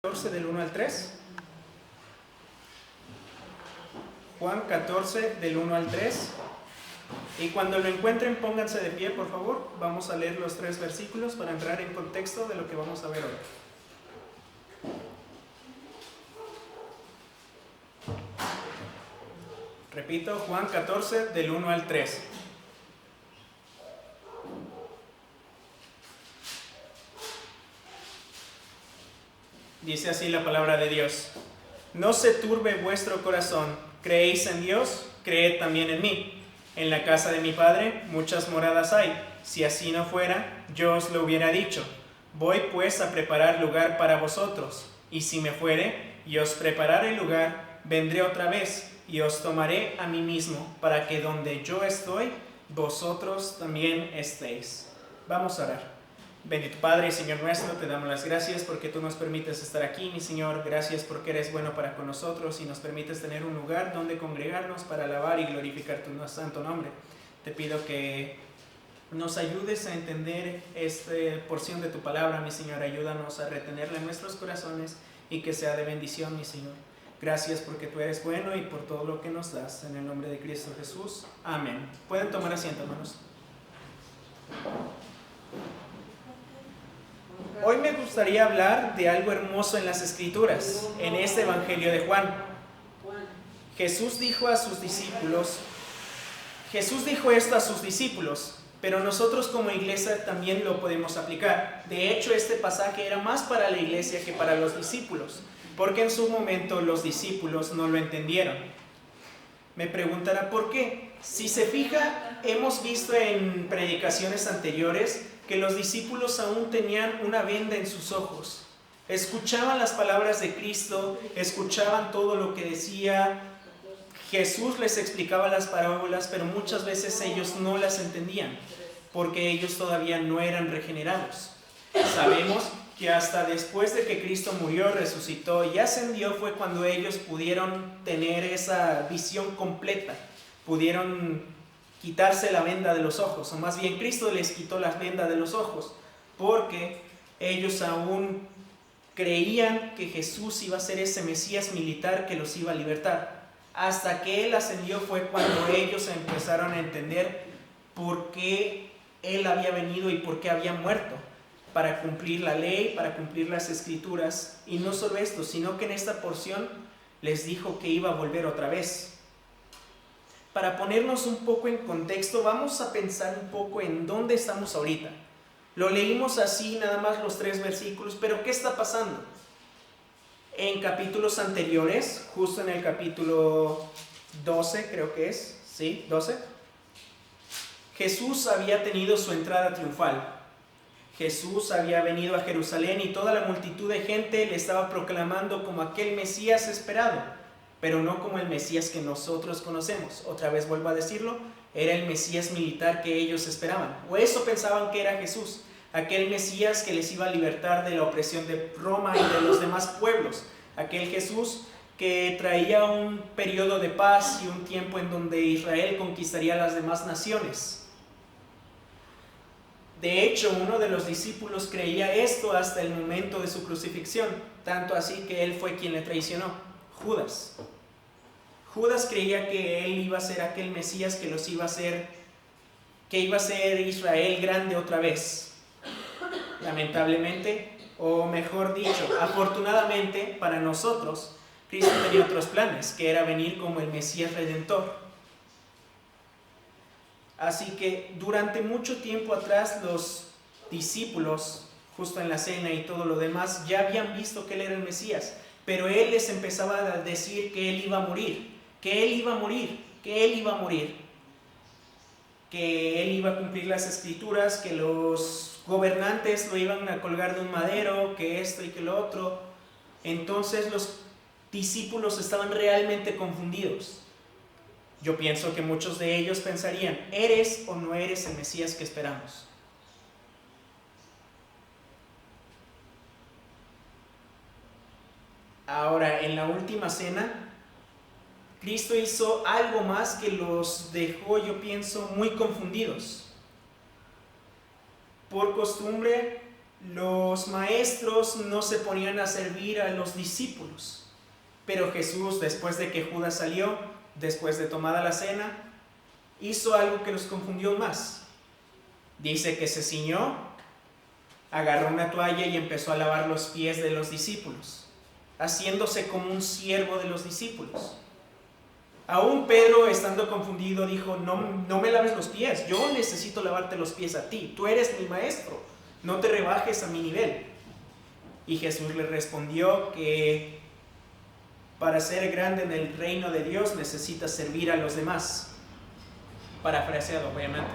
14 del 1 al 3. Juan 14 del 1 al 3. Y cuando lo encuentren, pónganse de pie, por favor. Vamos a leer los 3 versículos para entrar en contexto de lo que vamos a ver hoy. Repito, Juan 14 del 1 al 3. Dice así la palabra de Dios: No se turbe vuestro corazón, creéis en Dios, creed también en mí. En la casa de mi Padre muchas moradas hay. Si así no fuera, yo os lo hubiera dicho. Voy pues a preparar lugar para vosotros, y si me fuere y os preparare lugar, vendré otra vez y os tomaré a mí mismo, para que donde yo estoy, vosotros también estéis. Vamos a orar. Bendito Padre y Señor nuestro, te damos las gracias porque tú nos permites estar aquí, mi Señor. Gracias porque eres bueno para con nosotros y nos permites tener un lugar donde congregarnos para alabar y glorificar tu santo nombre. Te pido que nos ayudes a entender esta porción de tu palabra, mi Señor. Ayúdanos a retenerla en nuestros corazones y que sea de bendición, mi Señor. Gracias porque tú eres bueno y por todo lo que nos das. En el nombre de Cristo Jesús. Amén. Pueden tomar asiento, hermanos. Hoy me gustaría hablar de algo hermoso en las Escrituras, en este Evangelio de Juan. Jesús dijo esto a sus discípulos, pero nosotros como iglesia también lo podemos aplicar. De hecho, este pasaje era más para la iglesia que para los discípulos, porque en su momento los discípulos no lo entendieron. Me preguntará por qué. Si se fija, hemos visto en predicaciones anteriores que los discípulos aún tenían una venda en sus ojos. Escuchaban las palabras de Cristo, escuchaban todo lo que decía. Jesús les explicaba las parábolas, pero muchas veces ellos no las entendían, porque ellos todavía no eran regenerados. Sabemos que hasta después de que Cristo murió, resucitó y ascendió fue cuando ellos pudieron tener esa visión completa, pudieron quitarse la venda de los ojos, o más bien Cristo les quitó la venda de los ojos, porque ellos aún creían que Jesús iba a ser ese Mesías militar que los iba a libertar. Hasta que Él ascendió fue cuando ellos empezaron a entender por qué Él había venido y por qué había muerto, para cumplir la ley, para cumplir las Escrituras. Y no solo esto, sino que en esta porción les dijo que iba a volver otra vez. Para ponernos un poco en contexto, vamos a pensar un poco en dónde estamos ahorita. Lo leímos así, nada más los 3 versículos, pero ¿qué está pasando? En capítulos anteriores, justo en el capítulo 12, creo que es, ¿sí? 12. Jesús había tenido su entrada triunfal. Jesús había venido a Jerusalén y toda la multitud de gente le estaba proclamando como aquel Mesías esperado, pero no como el Mesías que nosotros conocemos. Otra vez vuelvo a decirlo, era el Mesías militar que ellos esperaban, o eso pensaban que era Jesús, aquel Mesías que les iba a libertar de la opresión de Roma y de los demás pueblos, aquel Jesús que traía un periodo de paz y un tiempo en donde Israel conquistaría las demás naciones. De hecho, uno de los discípulos creía esto hasta el momento de su crucifixión, tanto así que él fue quien le traicionó, Judas. Judas creía que él iba a ser aquel Mesías que iba a ser Israel grande otra vez. Lamentablemente, o mejor dicho, afortunadamente para nosotros, Cristo tenía otros planes, que era venir como el Mesías Redentor. Así que durante mucho tiempo atrás los discípulos, justo en la cena y todo lo demás, ya habían visto que él era el Mesías, pero él les empezaba a decir que él iba a morir, que él iba a morir, que él iba a morir, que él iba a cumplir las Escrituras, que los gobernantes lo iban a colgar de un madero, que esto y que lo otro. Entonces los discípulos estaban realmente confundidos. Yo pienso que muchos de ellos pensarían, ¿eres o no eres el Mesías que esperamos? Ahora, en la última cena, Cristo hizo algo más que los dejó, yo pienso, muy confundidos. Por costumbre, los maestros no se ponían a servir a los discípulos, pero Jesús, después de que Judas salió, después de tomada la cena, hizo algo que los confundió más. Dice que se ciñó, agarró una toalla y empezó a lavar los pies de los discípulos, haciéndose como un siervo de los discípulos. Aún Pedro, estando confundido, dijo: no me laves los pies, yo necesito lavarte los pies a ti, tú eres mi maestro, no te rebajes a mi nivel. Y Jesús le respondió que para ser grande en el reino de Dios necesitas servir a los demás. Parafraseado, obviamente.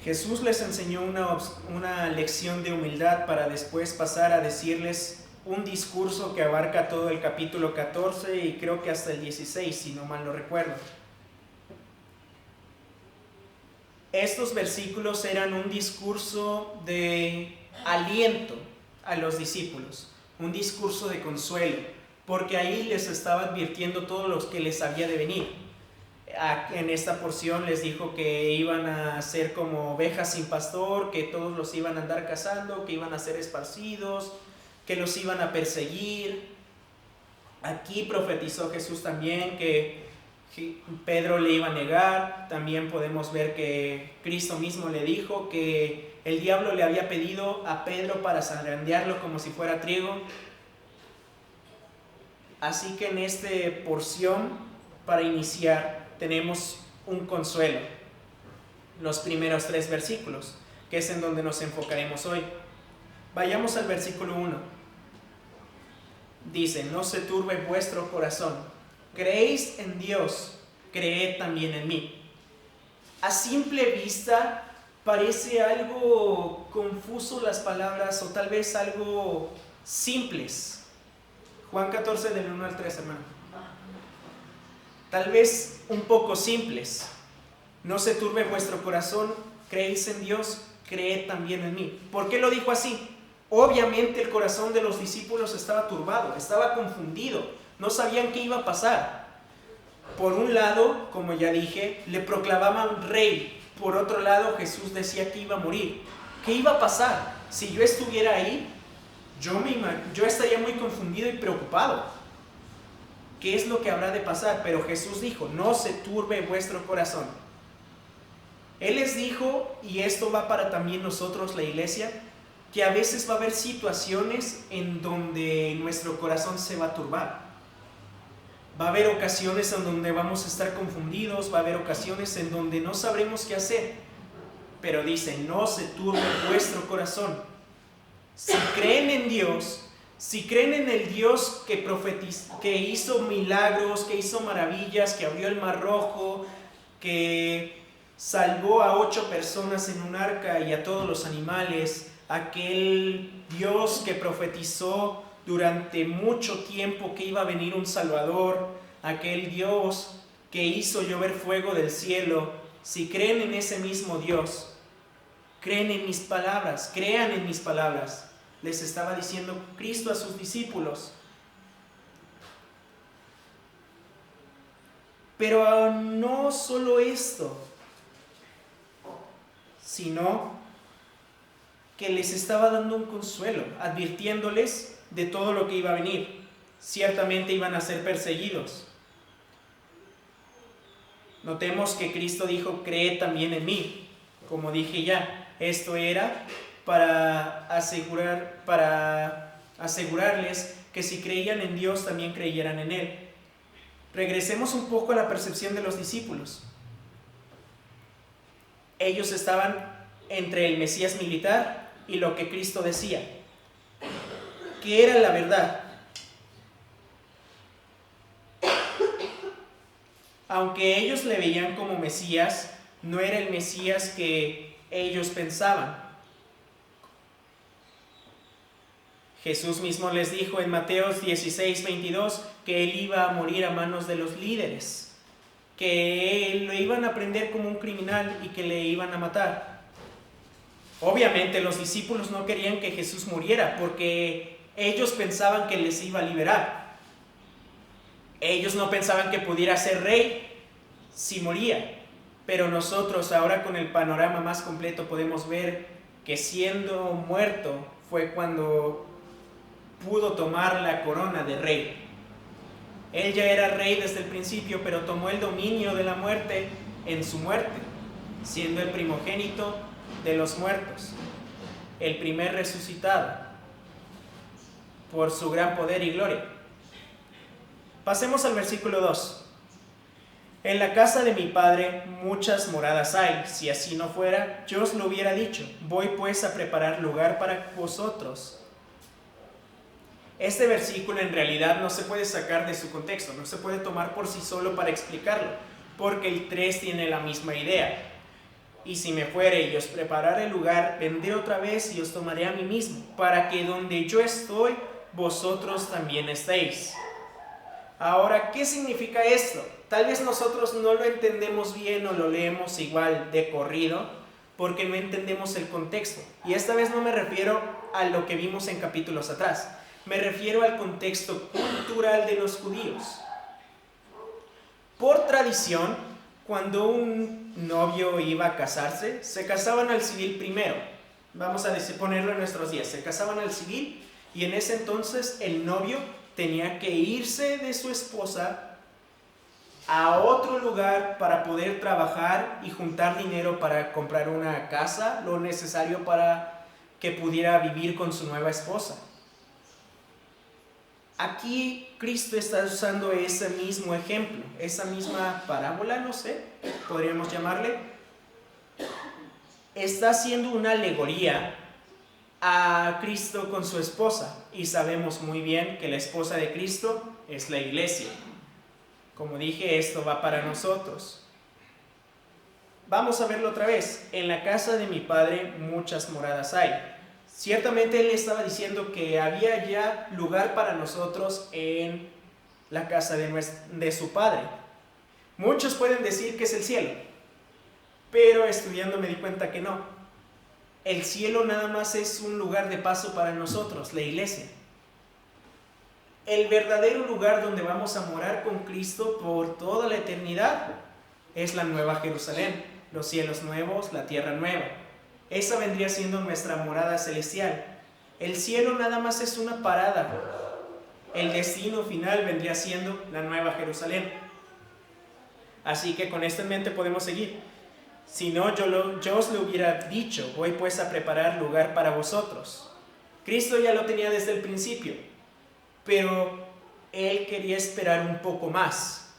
Jesús les enseñó una lección de humildad para después pasar a decirles un discurso que abarca todo el capítulo 14 y creo que hasta el 16, si no mal lo recuerdo. Estos versículos eran un discurso de aliento a los discípulos, un discurso de consuelo, porque ahí les estaba advirtiendo todo lo que les había de venir. En esta porción les dijo que iban a ser como ovejas sin pastor, que todos los iban a andar cazando, que iban a ser esparcidos, que los iban a perseguir. Aquí profetizó Jesús también que Pedro le iba a negar. También podemos ver que Cristo mismo le dijo que el diablo le había pedido a Pedro para zarandearlo como si fuera trigo. Así que en esta porción, para iniciar, tenemos un consuelo, los primeros 3 versículos, que es en donde nos enfocaremos hoy. Vayamos al versículo 1. Dice: no se turbe vuestro corazón, creéis en Dios, creed también en mí. A simple vista parece algo confuso las palabras, o tal vez algo simples. Juan 14 del 1 al 3, hermano. Tal vez un poco simples. No se turbe vuestro corazón, creéis en Dios, creed también en mí. ¿Por qué lo dijo así? Obviamente el corazón de los discípulos estaba turbado, estaba confundido, no sabían qué iba a pasar. Por un lado, como ya dije, le proclamaban rey. Por otro lado, Jesús decía que iba a morir. ¿Qué iba a pasar? Si yo estuviera ahí, yo estaría muy confundido y preocupado. ¿Qué es lo que habrá de pasar? Pero Jesús dijo: no se turbe vuestro corazón. Él les dijo, y esto va para también nosotros, la iglesia, que a veces va a haber situaciones en donde nuestro corazón se va a turbar. Va a haber ocasiones en donde vamos a estar confundidos, va a haber ocasiones en donde no sabremos qué hacer. Pero dice: no se turbe vuestro corazón. Si creen en Dios, si creen en el Dios que hizo milagros, que hizo maravillas, que abrió el mar rojo, que salvó a 8 personas en un arca y a todos los animales, aquel Dios que profetizó durante mucho tiempo que iba a venir un Salvador, aquel Dios que hizo llover fuego del cielo, si creen en ese mismo Dios, creen en mis palabras, crean en mis palabras. Les estaba diciendo Cristo a sus discípulos. Pero no solo esto, sino que les estaba dando un consuelo, advirtiéndoles de todo lo que iba a venir. Ciertamente iban a ser perseguidos. Notemos que Cristo dijo: creed también en mí. Como dije ya, esto era para asegurarles que si creían en Dios, también creyeran en Él. Regresemos un poco a la percepción de los discípulos. Ellos estaban entre el Mesías militar y lo que Cristo decía, que era la verdad. Aunque ellos le veían como Mesías, no era el Mesías que ellos pensaban. Jesús mismo les dijo en Mateo 16:22 que Él iba a morir a manos de los líderes, que lo iban a prender como un criminal y que le iban a matar. Obviamente los discípulos no querían que Jesús muriera porque ellos pensaban que les iba a liberar. Ellos no pensaban que pudiera ser rey si moría. Pero nosotros ahora con el panorama más completo podemos ver que siendo muerto fue cuando pudo tomar la corona de rey. Él ya era rey desde el principio, pero tomó el dominio de la muerte en su muerte, siendo el primogénito de los muertos, el primer resucitado, por su gran poder y gloria. Pasemos al versículo 2. En la casa de mi padre muchas moradas hay, si así no fuera, yo os lo hubiera dicho. Voy pues a preparar lugar para vosotros. Este versículo en realidad no se puede sacar de su contexto, no se puede tomar por sí solo para explicarlo, porque el 3 tiene la misma idea. Y si me fuere y os prepararé el lugar, vendré otra vez y os tomaré a mí mismo, para que donde yo estoy, vosotros también estéis. Ahora, ¿qué significa esto? Tal vez nosotros no lo entendemos bien o lo leemos igual de corrido, porque no entendemos el contexto. Y esta vez no me refiero a lo que vimos en capítulos atrás. Me refiero al contexto cultural de los judíos. Por tradición, cuando un novio iba a casarse, se casaban al civil primero. Vamos a ponerlo en nuestros días. Se casaban al civil y en ese entonces el novio tenía que irse de su esposa a otro lugar para poder trabajar y juntar dinero para comprar una casa, lo necesario para que pudiera vivir con su nueva esposa. Aquí Cristo está usando ese mismo ejemplo, esa misma parábola, no sé, podríamos llamarle. Está haciendo una alegoría a Cristo con su esposa, y sabemos muy bien que la esposa de Cristo es la iglesia. Como dije, esto va para nosotros. Vamos a verlo otra vez. En la casa de mi padre muchas moradas hay. Ciertamente él estaba diciendo que había ya lugar para nosotros en la casa de su padre. Muchos pueden decir que es el cielo, pero estudiando me di cuenta que no. El cielo nada más es un lugar de paso para nosotros, la iglesia. El verdadero lugar donde vamos a morar con Cristo por toda la eternidad es la Nueva Jerusalén, los cielos nuevos, la tierra nueva. Esa vendría siendo nuestra morada celestial. El cielo nada más es una parada. El destino final vendría siendo la Nueva Jerusalén. Así que con esto en mente podemos seguir. Si no, yo os lo hubiera dicho, voy pues a preparar lugar para vosotros. Cristo ya lo tenía desde el principio, pero Él quería esperar un poco más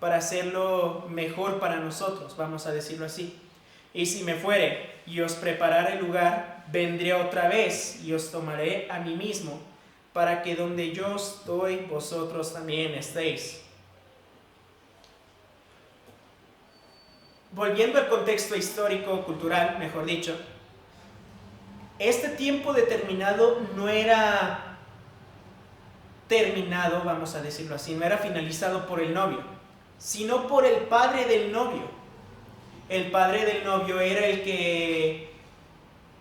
para hacerlo mejor para nosotros, vamos a decirlo así. Y si me fuere y os prepararé el lugar, vendré otra vez y os tomaré a mí mismo, para que donde yo estoy, vosotros también estéis. Volviendo al contexto histórico, cultural, mejor dicho, este tiempo determinado no era terminado, vamos a decirlo así, no era finalizado por el novio, sino por el padre del novio. El padre del novio era el que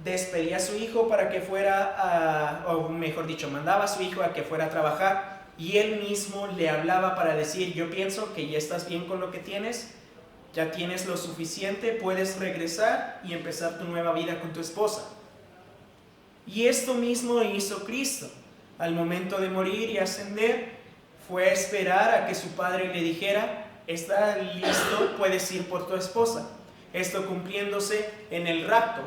despedía a su hijo para que fuera o mejor dicho, mandaba a su hijo a que fuera a trabajar, y él mismo le hablaba para decir: yo pienso que ya estás bien con lo que tienes, ya tienes lo suficiente, puedes regresar y empezar tu nueva vida con tu esposa. Y esto mismo hizo Cristo. Al momento de morir y ascender, fue a esperar a que su padre le dijera: está listo, puedes ir por tu esposa. Esto cumpliéndose en el rapto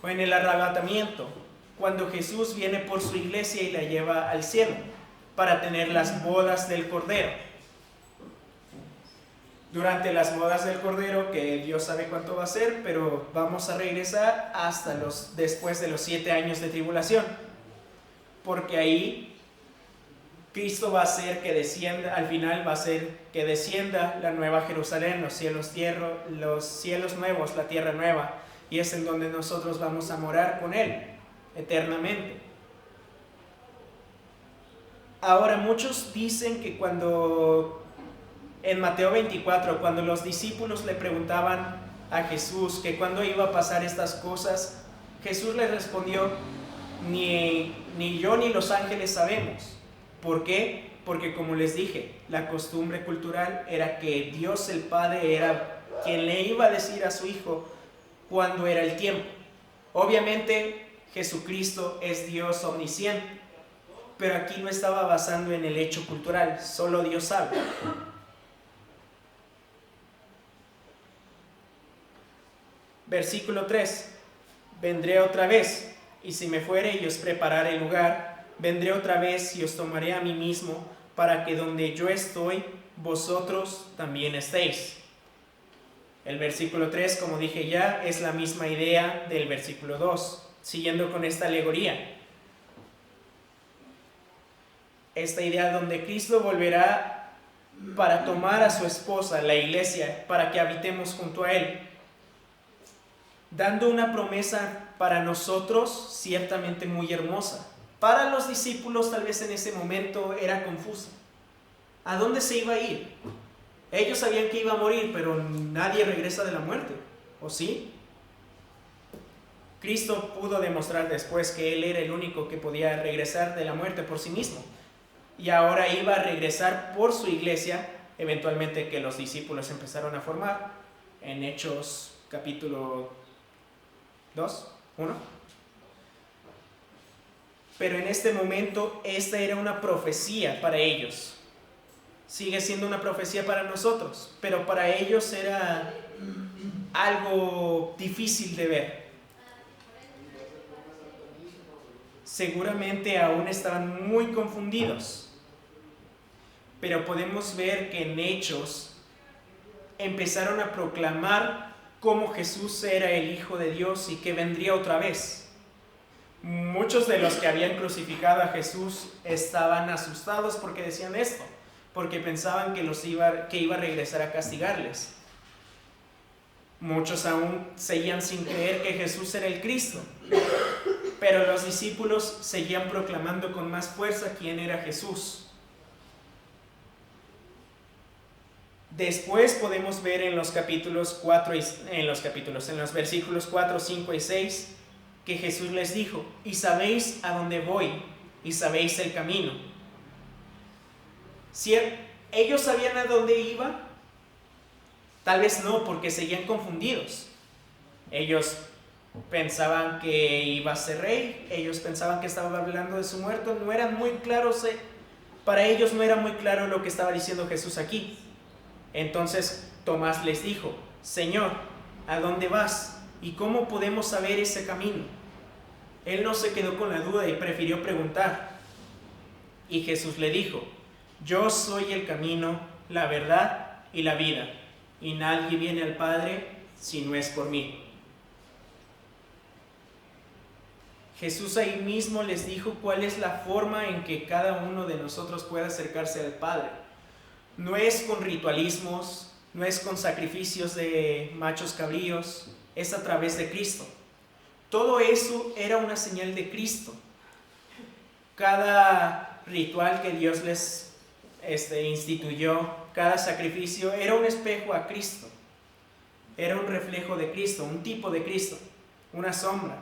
o en el arrebatamiento, cuando Jesús viene por su iglesia y la lleva al cielo para tener las bodas del Cordero. Durante las bodas del Cordero, que Dios sabe cuánto va a ser, pero vamos a regresar hasta después de los 7 años de tribulación, porque ahí Cristo va a hacer que descienda, al final va a hacer que descienda la nueva Jerusalén, los cielos nuevos, la tierra nueva, y es en donde nosotros vamos a morar con Él eternamente. Ahora, muchos dicen que en Mateo 24, cuando los discípulos le preguntaban a Jesús que cuándo iba a pasar estas cosas, Jesús les respondió: ni yo ni los ángeles sabemos. ¿Por qué? Porque, como les dije, la costumbre cultural era que Dios el Padre era quien le iba a decir a su hijo cuándo era el tiempo. Obviamente Jesucristo es Dios omnisciente, pero aquí no estaba basando en el hecho cultural, solo Dios sabe. Versículo 3. Vendré otra vez, y si me fuere y os prepararé lugar, vendré otra vez y os tomaré a mí mismo, para que donde yo estoy, vosotros también estéis. El versículo 3, como dije ya, es la misma idea del versículo 2, siguiendo con esta alegoría. Esta idea donde Cristo volverá para tomar a su esposa, la iglesia, para que habitemos junto a Él, dando una promesa para nosotros ciertamente muy hermosa. Para los discípulos tal vez en ese momento era confusa. ¿A dónde se iba a ir? Ellos sabían que iba a morir, pero nadie regresa de la muerte, ¿o sí? Cristo pudo demostrar después que Él era el único que podía regresar de la muerte por sí mismo. Y ahora iba a regresar por su iglesia, eventualmente que los discípulos empezaron a formar, en Hechos capítulo 2, 1. Pero en este momento esta era una profecía para ellos. Sigue siendo una profecía para nosotros, pero para ellos era algo difícil de ver. Seguramente aún estaban muy confundidos, pero podemos ver que en Hechos empezaron a proclamar cómo Jesús era el Hijo de Dios y que vendría otra vez. Muchos de los que habían crucificado a Jesús estaban asustados porque decían esto, porque pensaban que iba a regresar a castigarles. Muchos aún seguían sin creer que Jesús era el Cristo, pero los discípulos seguían proclamando con más fuerza quién era Jesús. Después podemos ver en los versículos 4, 5 y 6 que Jesús les dijo: y sabéis a dónde voy, y sabéis el camino. Si ellos sabían a dónde iba, tal vez no, porque seguían confundidos. Ellos pensaban que iba a ser rey, ellos pensaban que estaba hablando de su muerto, no eran muy claros, para ellos no era muy claro lo que estaba diciendo Jesús aquí. Entonces Tomás les dijo: Señor, ¿a dónde vas? ¿Y cómo podemos saber ese camino? Él no se quedó con la duda y prefirió preguntar. Y Jesús le dijo: yo soy el camino, la verdad y la vida, y nadie viene al Padre si no es por mí. Jesús ahí mismo les dijo cuál es la forma en que cada uno de nosotros puede acercarse al Padre. No es con ritualismos, no es con sacrificios de machos cabríos, es a través de Cristo. Todo eso era una señal de Cristo. Cada ritual que Dios les instituyó, cada sacrificio era un espejo a Cristo. Era un reflejo de Cristo, un tipo de Cristo, una sombra.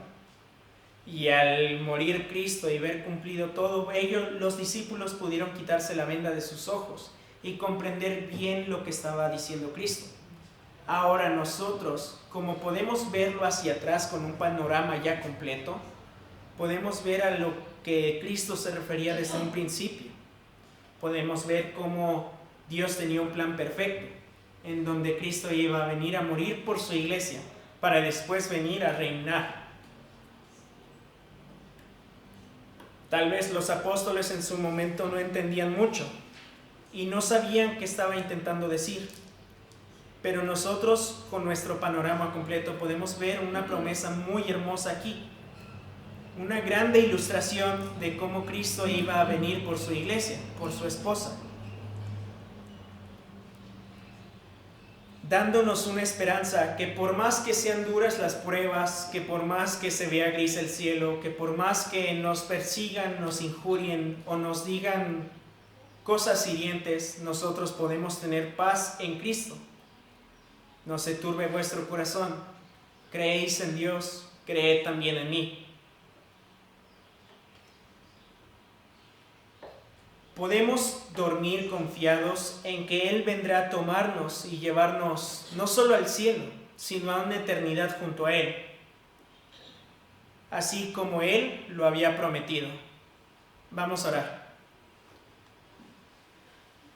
Y al morir Cristo y ver cumplido todo, los discípulos pudieron quitarse la venda de sus ojos y comprender bien lo que estaba diciendo Cristo. Ahora nosotros, como podemos verlo hacia atrás con un panorama ya completo, podemos ver a lo que Cristo se refería desde un principio. Podemos ver cómo Dios tenía un plan perfecto, en donde Cristo iba a venir a morir por su iglesia, para después venir a reinar. Tal vez los apóstoles en su momento no entendían mucho y no sabían qué estaba intentando decir. Pero nosotros, con nuestro panorama completo, podemos ver una promesa muy hermosa aquí. Una grande ilustración de cómo Cristo iba a venir por su iglesia, por su esposa. Dándonos una esperanza que por más que sean duras las pruebas, que por más que se vea gris el cielo, que por más que nos persigan, nos injurien o nos digan cosas hirientes, nosotros podemos tener paz en Cristo. No se turbe vuestro corazón. Creéis en Dios, creed también en mí. podemos dormir confiados en que Él vendrá a tomarnos y llevarnos no solo al cielo, sino a una eternidad junto a Él, así como Él lo había prometido. Vamos a orar.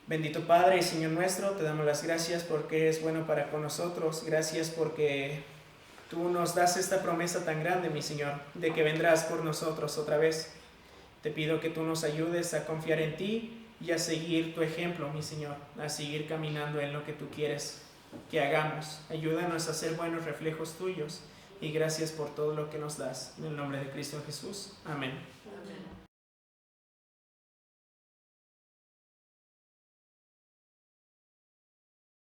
Bendito Padre y Señor nuestro, te damos las gracias porque eres bueno para con nosotros. Gracias porque tú nos das esta promesa tan grande, mi Señor, de que vendrás por nosotros otra vez. Te pido que tú nos ayudes a confiar en ti y a seguir tu ejemplo, mi Señor, a seguir caminando en lo que tú quieres que hagamos. Ayúdanos a ser buenos reflejos tuyos y gracias por todo lo que nos das. En el nombre de Cristo Jesús. Amén.